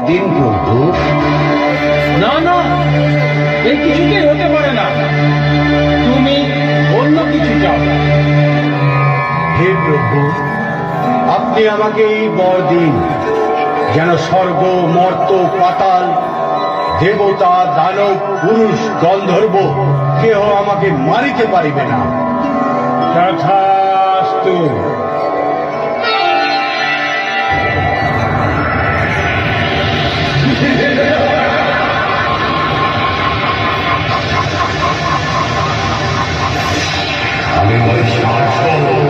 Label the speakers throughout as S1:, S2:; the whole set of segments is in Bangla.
S1: দিন প্রভু।
S2: না না, এই কিছুতেই হতে পারে না। তুমি অন্য কিছু চাও।
S1: হে প্রভু, আপনি আমাকে এই বর দিন, যেন স্বর্গ, মর্ত, পাতাল, দেবতা, দানব, পুরুষ, গন্ধর্ব কেহ আমাকে মারিতে পারিবে না।
S2: তথাস্তু।
S1: আমি মহিষাসুর।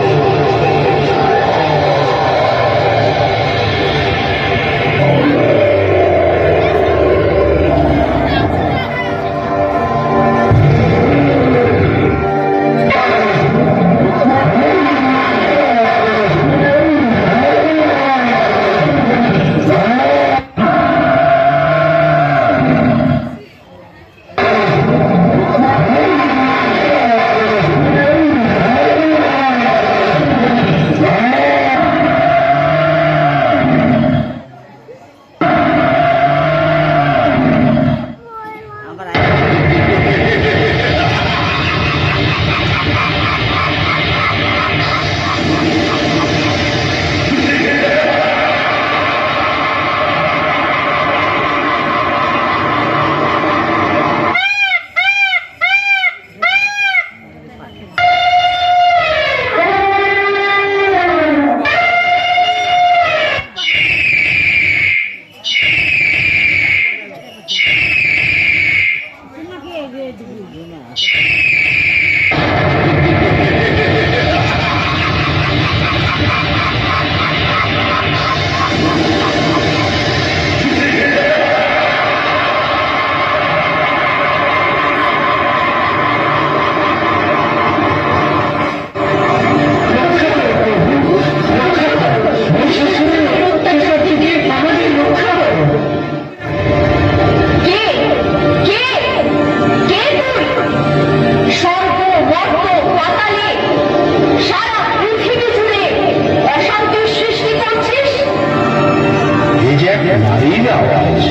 S1: নারীর আওয়াজ।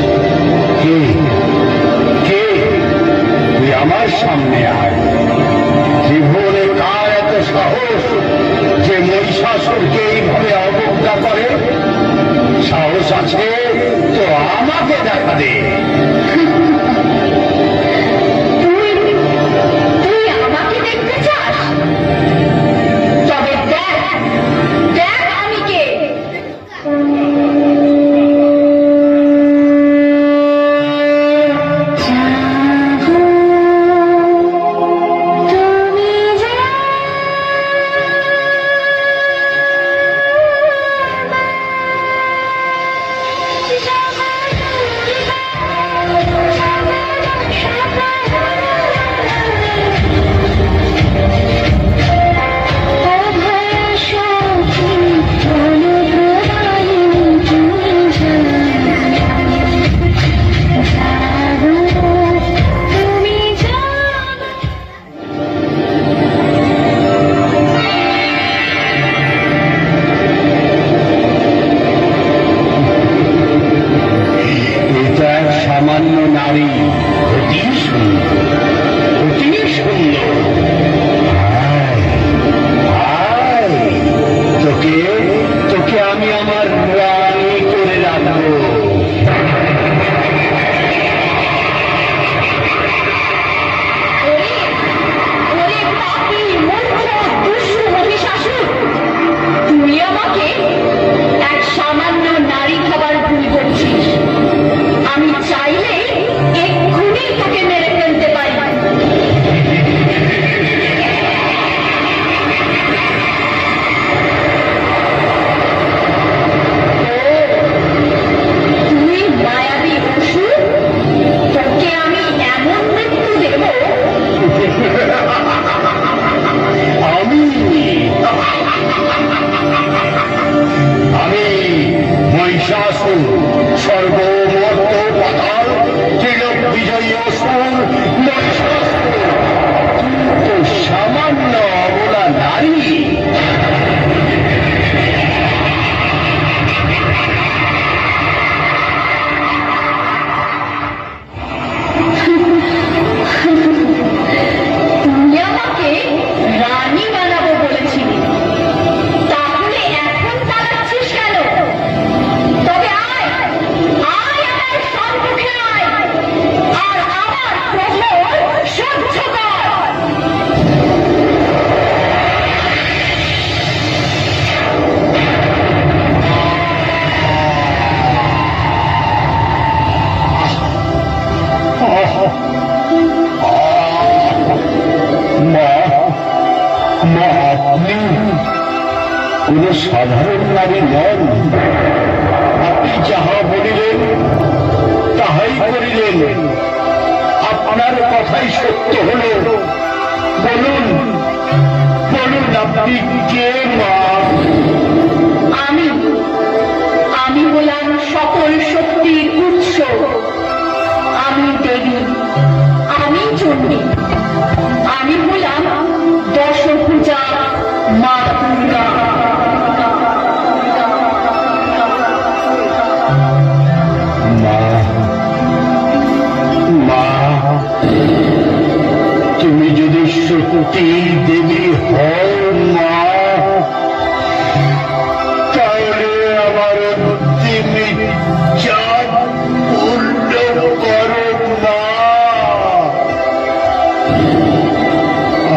S1: কে কে তুই আমার সামনে আয়। ত্রিভুবনে কার এত সাহস যে মহিষাসুরকে এইভাবে অবজ্ঞা করে? সাহস আছে তো আমাকে দেখা দে। কোন সাধারণ নারী নন। আপনি যাহা বলিলেন তাহাই করিলেন। আপনার কথাই সত্য হলো। বলুন বলুন, আপনি কে মা?
S3: আমি আমি হলাম সকল শক্তির উৎস। আমি দেবী, আমি চণ্ডী, আমি হলাম দশভুজা মা দুর্গা।
S1: মা, মা, তুমি যদি সত্যি দেবী হও মা, তাহলে আমার তুমি চাপ পূর্ণ করো মা।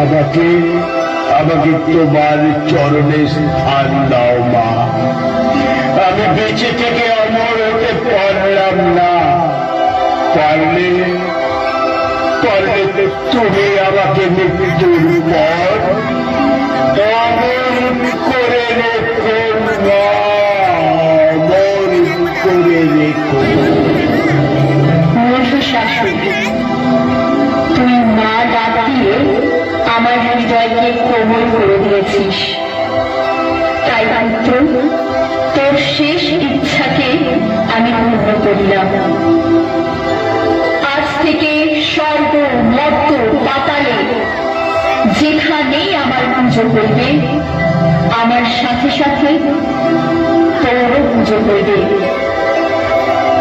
S1: আমাকে আমাকে তোমার চরণে স্থান দাও মা। আমি বেঁচে থেকে অমর হতে পারলাম না। পারলে পারলে তুমি আমাকে মৃত্যুর পর অমর করে রেখো মা, অমর করে রেখো।
S3: মূর্খ শাশুড়ি, তুই মা ডাক দিয়ে আমার হৃদয়কে কোমল করে দিয়েছিস। তাই পুত্র, তোর শেষ ইচ্ছাকে আমি পূর্ণ করিলাম। আজ থেকে স্বর্গ, মর্ত, পাতালে যেখানেই আমার পুজো করবে, আমার সাথে সাথে তোরও পুজো করবে।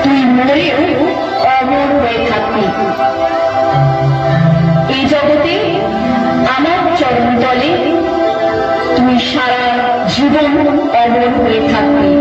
S3: তুই মরেও অমর হয়ে থাকবি। এই জগতে আমার চরণ তলে তুই সারা জীবন অমর হয়ে থাকবি।